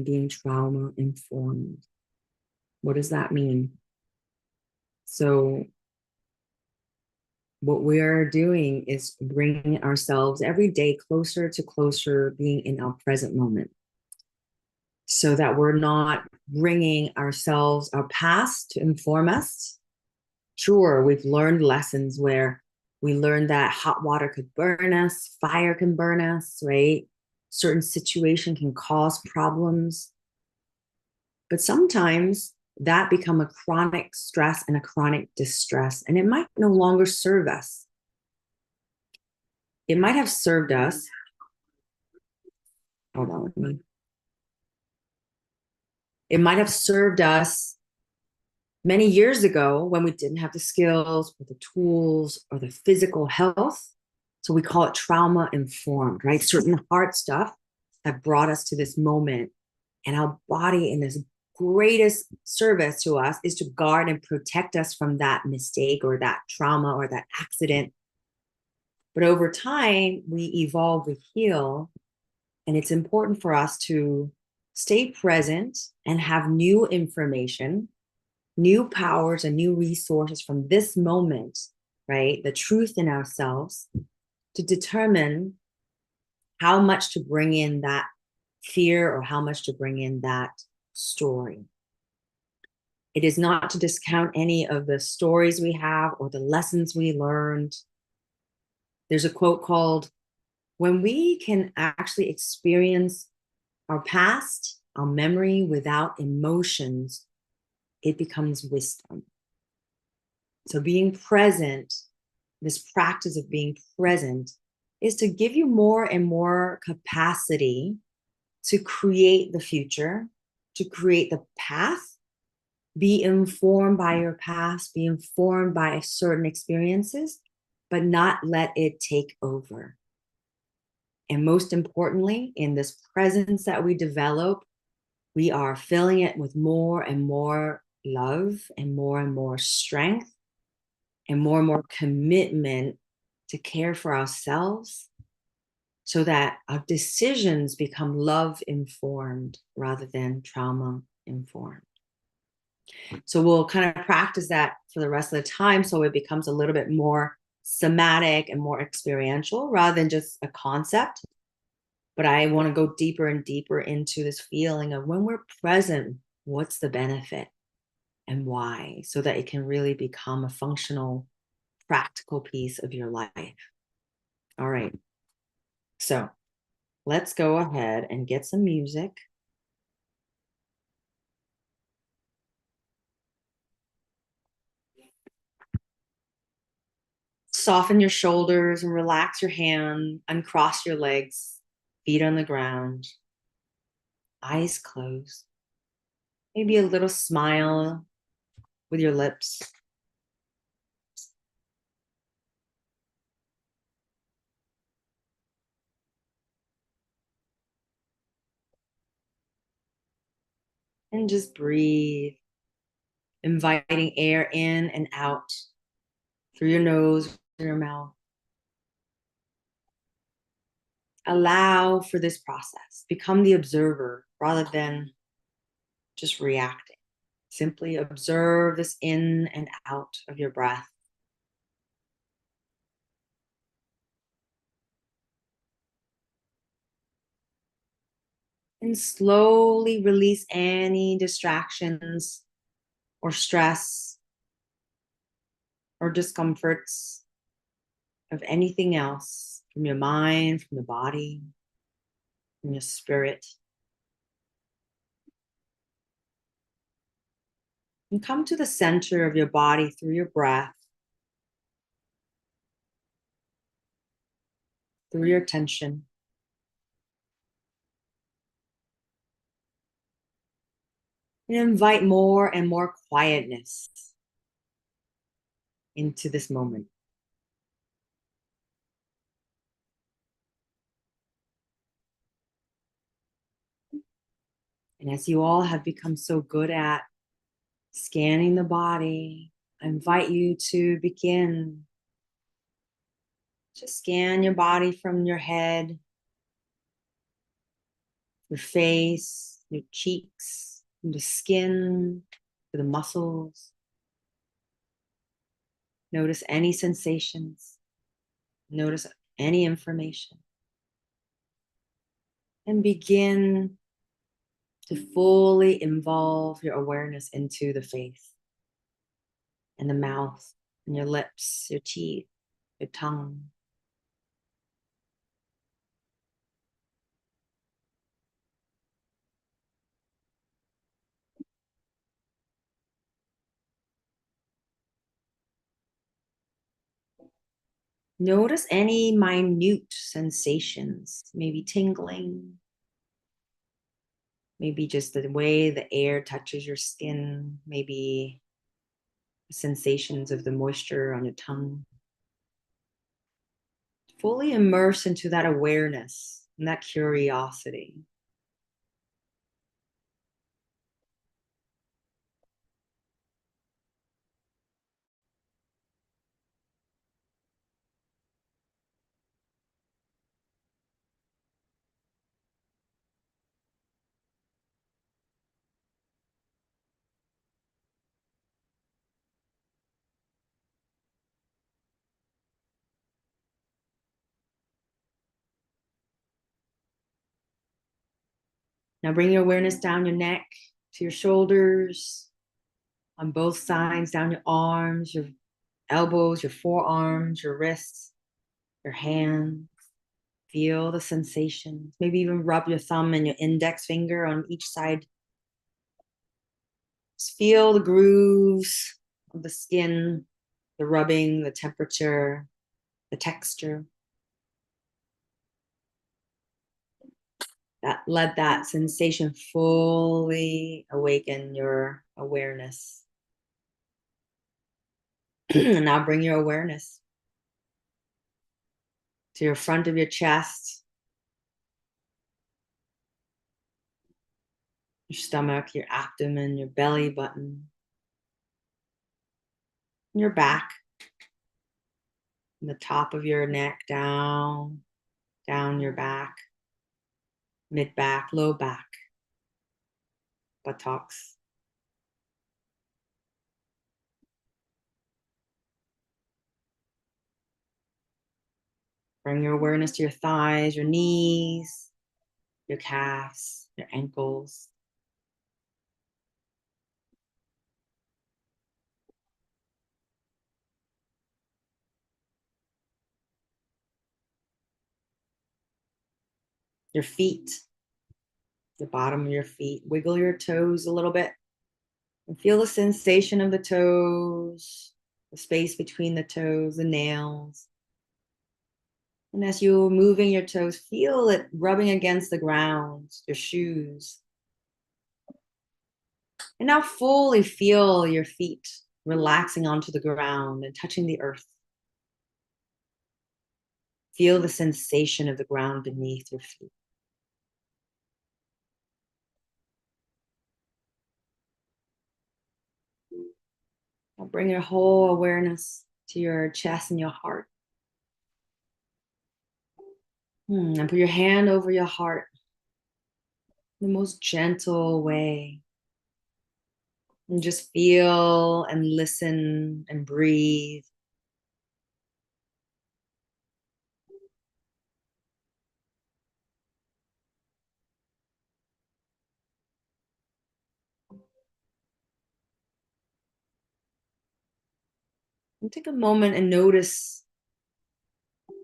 being trauma informed. What does that mean? So what we are doing is bringing ourselves every day closer to closer being in our present moment, so that we're not bringing ourselves, our past to inform us. Sure, we've learned lessons where we learned that hot water could burn us, fire can burn us, right? Certain situation can cause problems. But sometimes that become a chronic stress and a chronic distress, and it might no longer serve us. It might have served us. Hold on with me. It might have served us many years ago when we didn't have the skills or the tools or the physical health. So we call it trauma informed, right? Certain hard stuff that brought us to this moment. And our body, in this greatest service to us, is to guard and protect us from that mistake or that trauma or that accident. But over time, we evolve, we heal. And it's important for us to stay present and have new information, new powers and new resources from this moment, right? The truth in ourselves to determine how much to bring in that fear or how much to bring in that story. It is not to discount any of the stories we have or the lessons we learned. There's a quote called, when we can actually experience our past, our memory without emotions, it becomes wisdom. So being present, this practice of being present, is to give you more and more capacity to create the future, to create the path, be informed by your past, be informed by certain experiences, but not let it take over. And most importantly, in this presence that we develop, we are filling it with more and more love and more strength and more commitment to care for ourselves, so that our decisions become love informed rather than trauma informed. So we'll kind of practice that for the rest of the time, so it becomes a little bit more somatic and more experiential rather than just a concept. But I want to go deeper and deeper into this feeling of when we're present, what's the benefit and why, so that it can really become a functional, practical piece of your life. All right. So let's go ahead and get some music. Soften your shoulders and relax your hand, uncross your legs, feet on the ground, eyes closed. Maybe a little smile with your lips. And just breathe, inviting air in and out through your nose and your mouth. Allow for this process. Become the observer rather than just reacting. Simply observe this in and out of your breath. And slowly release any distractions or stress or discomforts of anything else from your mind, from the body, from your spirit. And come to the center of your body through your breath, through your attention. And invite more and more quietness into this moment. And as you all have become so good at scanning the body, I invite you to begin. Just scan your body from your head, your face, your cheeks, from the skin to the muscles. Notice any sensations. Notice any information. And begin to fully involve your awareness into the face and the mouth and your lips, your teeth, your tongue. Notice any minute sensations, maybe tingling, maybe just the way the air touches your skin, maybe sensations of the moisture on your tongue. Fully immerse into that awareness and that curiosity. Now bring your awareness down your neck to your shoulders, on both sides, down your arms, your elbows, your forearms, your wrists, your hands. Feel the sensations. Maybe even rub your thumb and your index finger on each side. Just feel the grooves of the skin, the rubbing, the temperature, the texture. Let that sensation fully awaken your awareness. And now bring your awareness to your front of your chest, your stomach, your abdomen, your belly button, your back, from the top of your neck down your back, mid back, low back, buttocks. Bring your awareness to your thighs, your knees, your calves, your ankles. Your feet, the bottom of your feet. Wiggle your toes a little bit and feel the sensation of the toes, the space between the toes, the nails. And as you're moving your toes, feel it rubbing against the ground, your shoes. And now fully feel your feet relaxing onto the ground and touching the earth. Feel the sensation of the ground beneath your feet. Now bring your whole awareness to your chest and your heart. And put your hand over your heart in the most gentle way. And just feel and listen and breathe. And take a moment and notice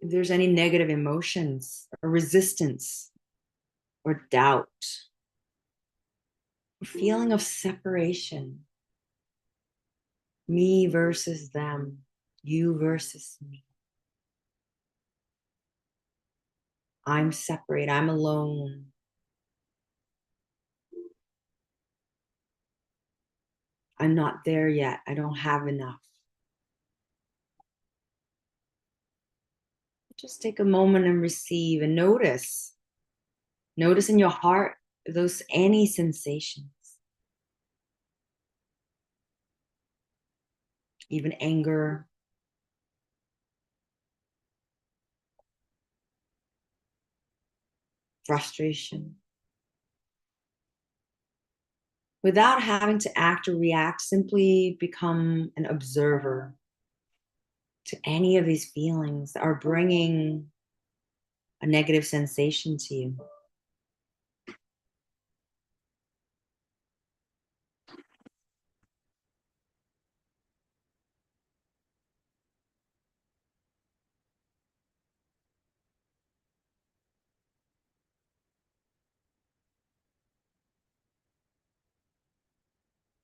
if there's any negative emotions or resistance or doubt, or feeling of separation. Me versus them, you versus me. I'm separate, I'm alone. I'm not there yet, I don't have enough. Just take a moment and receive and notice. Notice in your heart if those any sensations, even anger, frustration. without having to act or react. Simply become an observer to any of these feelings that are bringing a negative sensation to you.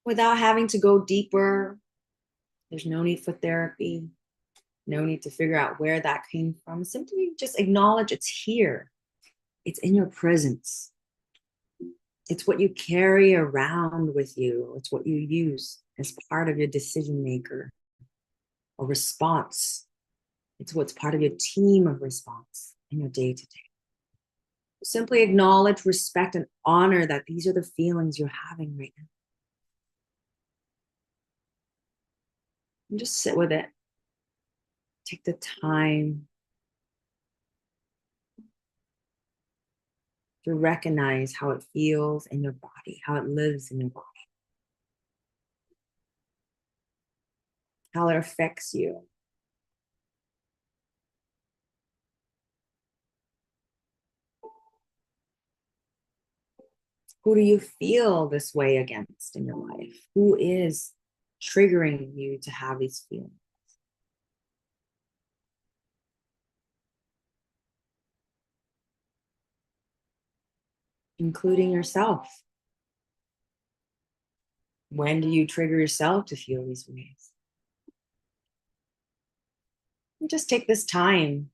Without having to go deeper, there's no need for therapy, no need to figure out where that came from. Simply just acknowledge it's here, it's in your presence. It's what you carry around with you, it's what you use as part of your decision maker or response. It's what's part of your team of response in your day to day. Simply acknowledge, respect, and honor that these are the feelings you're having right now. And just sit with it. Take the time to recognize how it feels in your body, how it lives in your body, how it affects you. Who do you feel this way against in your life? Who is triggering you to have these feelings? Including yourself. When do you trigger yourself to feel these ways? And just take this time.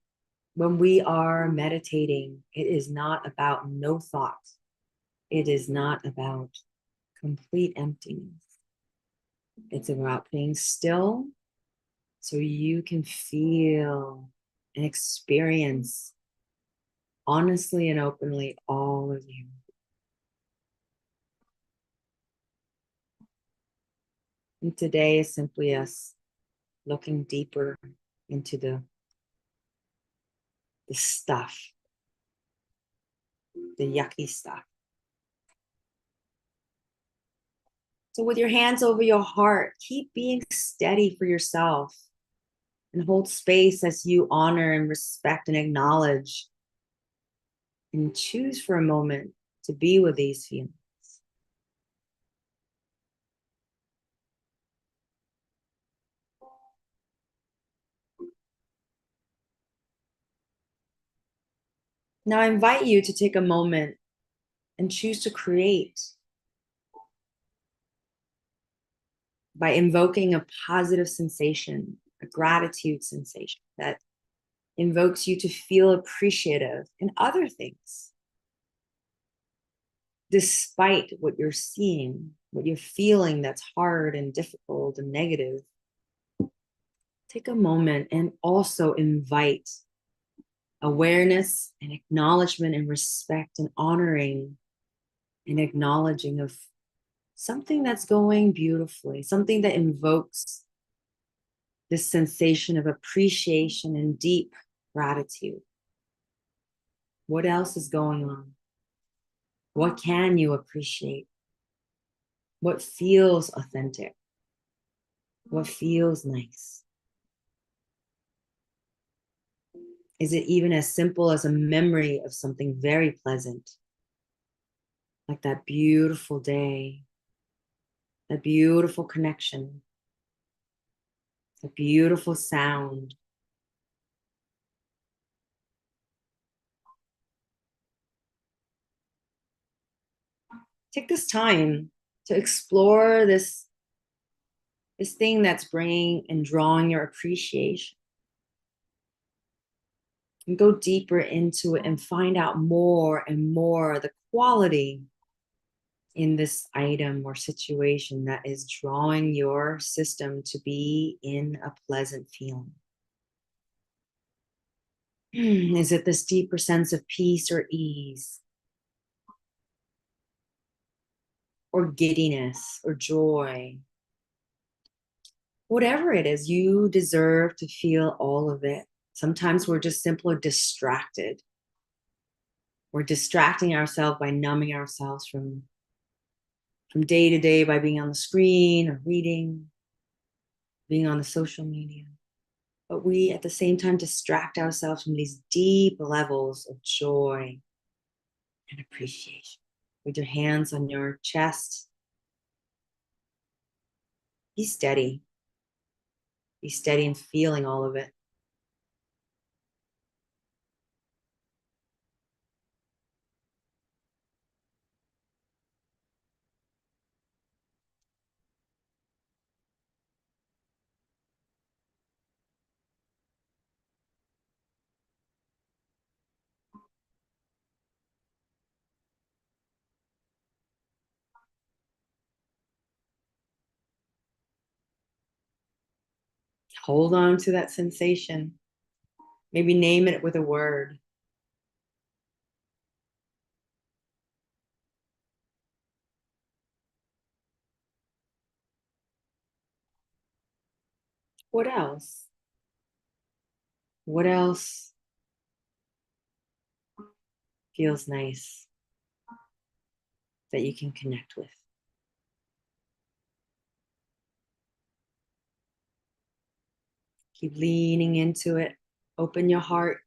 When we are meditating, it is not about no thought. It is not about complete emptiness. It's about being still so you can feel and experience honestly and openly all of you. And today is simply us looking deeper into the stuff, the yucky stuff. So with your hands over your heart, keep being steady for yourself and hold space as you honor and respect and acknowledge and choose for a moment to be with these feelings. Now I invite you to take a moment and choose to create by invoking a positive sensation, a gratitude sensation that invokes you to feel appreciative in other things, despite what you're seeing, what you're feeling that's hard and difficult and negative. Take a moment and also invite awareness and acknowledgement and respect and honoring and acknowledging of something that's going beautifully, something that invokes this sensation of appreciation and deep gratitude. What else is going on? What can you appreciate? What feels authentic? What feels nice? Is it even as simple as a memory of something very pleasant? Like that beautiful day, that beautiful connection, a beautiful sound. Take this time to explore this thing that's bringing and drawing your appreciation. And go deeper into it and find out more and more the quality in this item or situation that is drawing your system to be in a pleasant feeling. Is it this deeper sense of peace or ease? Or giddiness or joy? Whatever it is, you deserve to feel all of it. Sometimes we're just simply distracted. We're distracting ourselves by numbing ourselves from from day to day by being on the screen or reading, being on the social media. But we at the same time distract ourselves from these deep levels of joy and appreciation. With your hands on your chest, be steady. Be steady and feeling all of it. Hold on to that sensation. Maybe name it with a word. What else? What else feels nice that you can connect with? Keep leaning into it. Open your heart.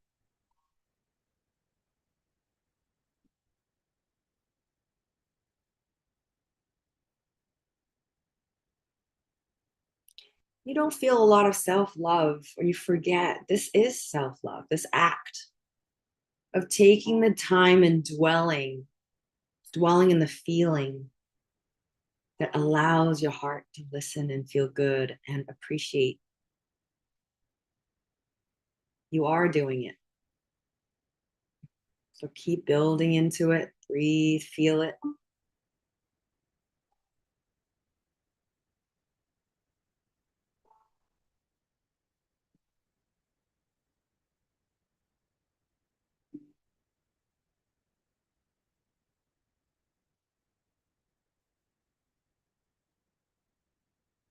You don't feel a lot of self love, or you forget this is self love, this act of taking the time and dwelling in the feeling that allows your heart to listen and feel good and appreciate. You are doing it. So keep building into it. Breathe, feel it.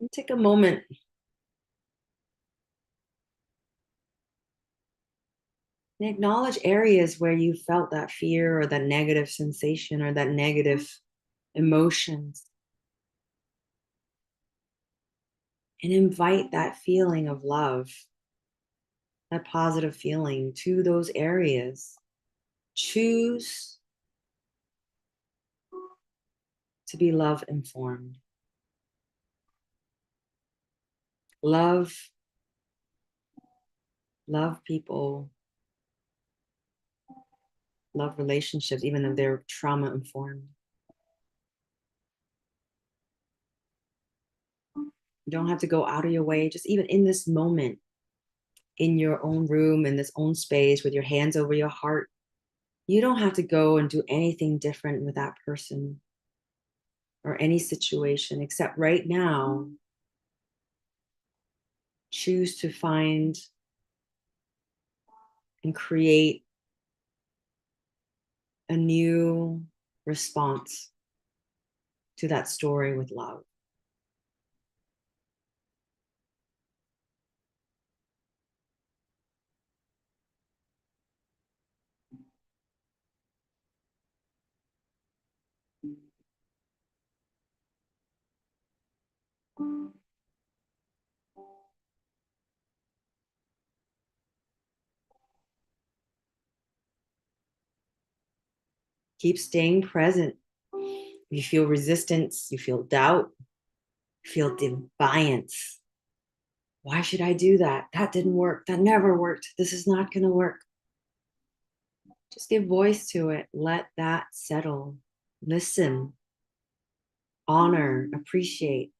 And take a moment and acknowledge areas where you felt that fear or that negative sensation or that negative emotions, and invite that feeling of love, that positive feeling to those areas. Choose to be love informed. Love, love people, love relationships, even though they're trauma informed. You don't have to go out of your way, just even in this moment, in your own room, in this own space, with your hands over your heart. You don't have to go and do anything different with that person or any situation, except right now, choose to find and create a new response to that story with love. Keep staying present. You feel resistance, you feel doubt, you feel defiance. Why should I do that? That didn't work. That never worked. This is not going to work. Just give voice to it. Let that settle. Listen, honor, appreciate.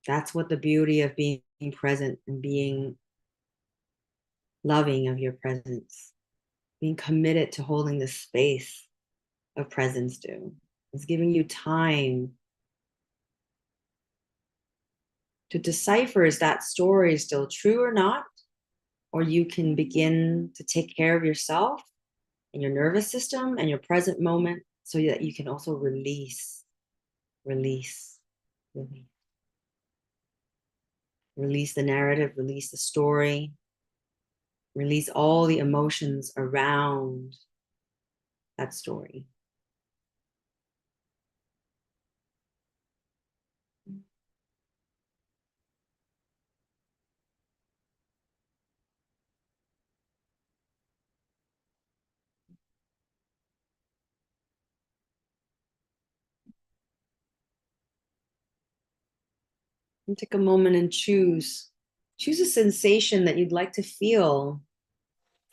That's what the beauty of being present and being loving of your presence, being committed to holding the space of presence do. It's giving you time to decipher, is that story still true or not? Or you can begin to take care of yourself and your nervous system and your present moment so that you can also release, release, release. Release the narrative, release the story, release all the emotions around that story. And take a moment and choose a sensation that you'd like to feel,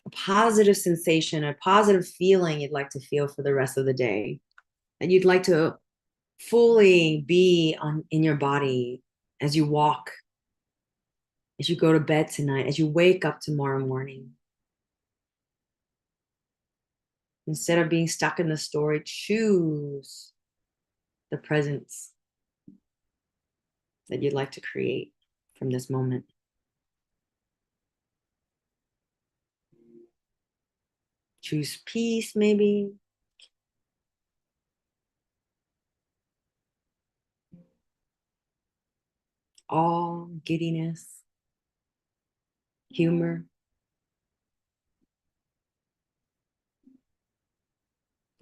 a positive sensation, a positive feeling you'd like to feel for the rest of the day, that you'd like to fully be on in your body as you walk, as you go to bed tonight, as you wake up tomorrow morning. Instead of being stuck in the story, choose the presence that you'd like to create from this moment. Choose peace, maybe. Awe, giddiness, humor,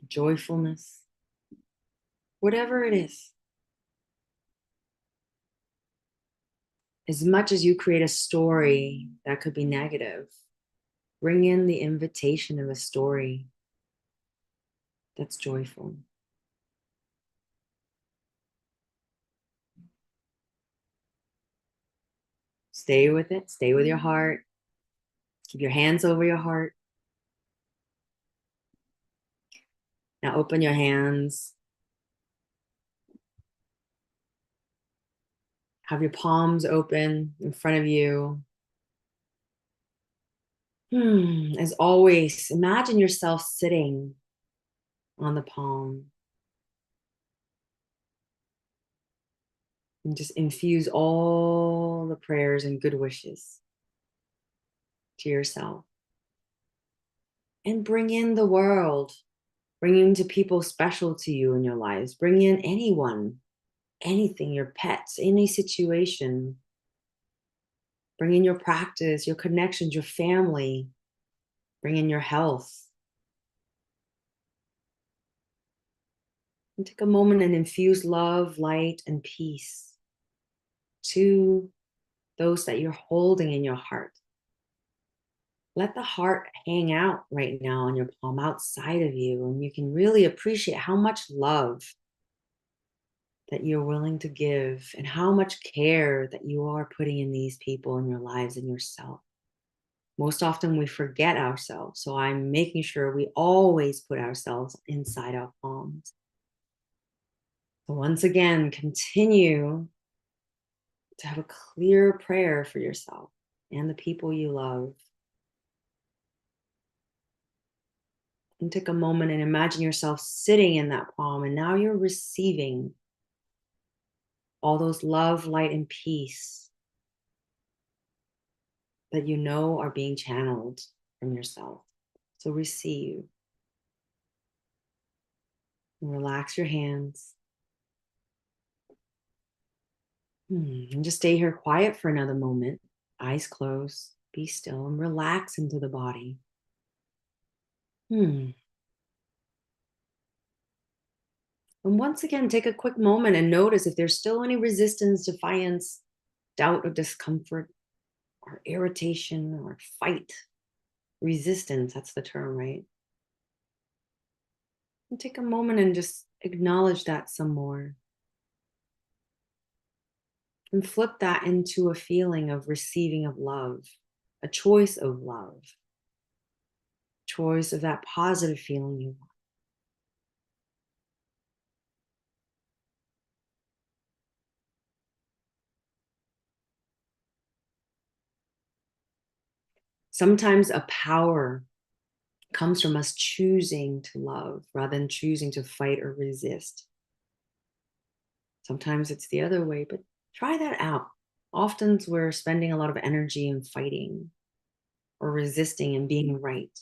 joyfulness, whatever it is. As much as you create a story that could be negative, bring in the invitation of a story that's joyful. Stay with it, stay with your heart. Keep your hands over your heart. Now open your hands. Have your palms open in front of you. As always, imagine yourself sitting on the palm. And just infuse all the prayers and good wishes to yourself. And bring in the world. Bring in people special to you in your lives. Bring in anyone, anything, your pets, any situation. Bring in your practice, your connections, your family. Bring in your health. And take a moment and infuse love, light, and peace to those that you're holding in your heart. Let the heart hang out right now on your palm outside of you, and you can really appreciate how much love that you're willing to give and how much care that you are putting in these people in your lives and yourself. Most often we forget ourselves, so I'm making sure we always put ourselves inside our palms. So once again, continue to have a clear prayer for yourself and the people you love. And take a moment and imagine yourself sitting in that palm, and now you're receiving all those love, light, and peace that you know are being channeled from yourself. So receive and relax your hands. And just stay here quiet for another moment. Eyes closed, be still, and relax into the body. And once again, take a quick moment and notice if there's still any resistance, defiance, doubt, or discomfort, or irritation, or fight. Resistance, that's the term, right? And take a moment and just acknowledge that some more. And flip that into a feeling of receiving of love, a choice of love, choice of that positive feeling you want. Sometimes a power comes from us choosing to love rather than choosing to fight or resist. Sometimes it's the other way, but try that out. Often we're spending a lot of energy in fighting or resisting and being right.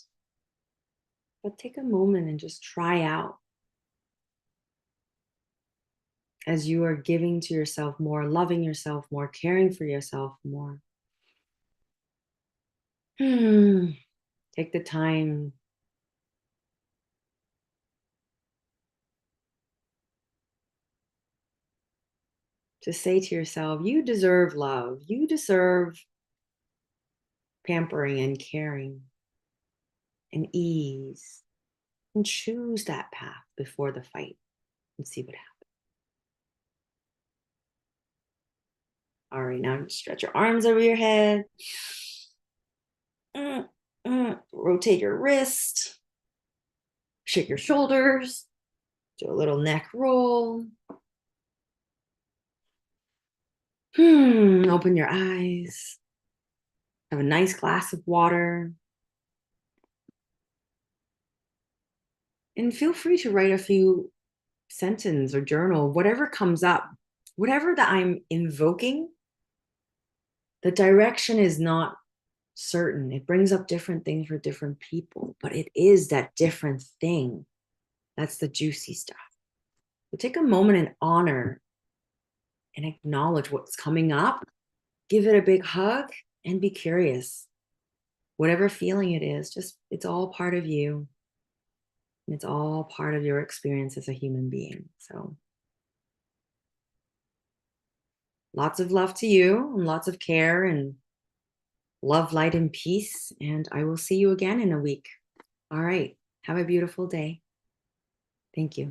But take a moment and just try out as you are giving to yourself more, loving yourself more, caring for yourself more. Take the time to say to yourself, you deserve love. You deserve pampering and caring and ease. And choose that path before the fight and see what happens. All right, now stretch your arms over your head. Rotate your wrist. Shake your shoulders. Do a little neck roll. Open your eyes. Have a nice glass of water. And feel free to write a few sentences or journal, whatever comes up, whatever that I'm invoking. The direction is not certain. It brings up different things for different people, but it is that different thing. That's the juicy stuff. So take a moment and honor and acknowledge what's coming up. Give it a big hug and be curious. Whatever feeling it is, just it's all part of you. And it's all part of your experience as a human being. So lots of love to you and lots of care and love, light, and peace. And I will see you again in a week. All right. Have a beautiful day. Thank you.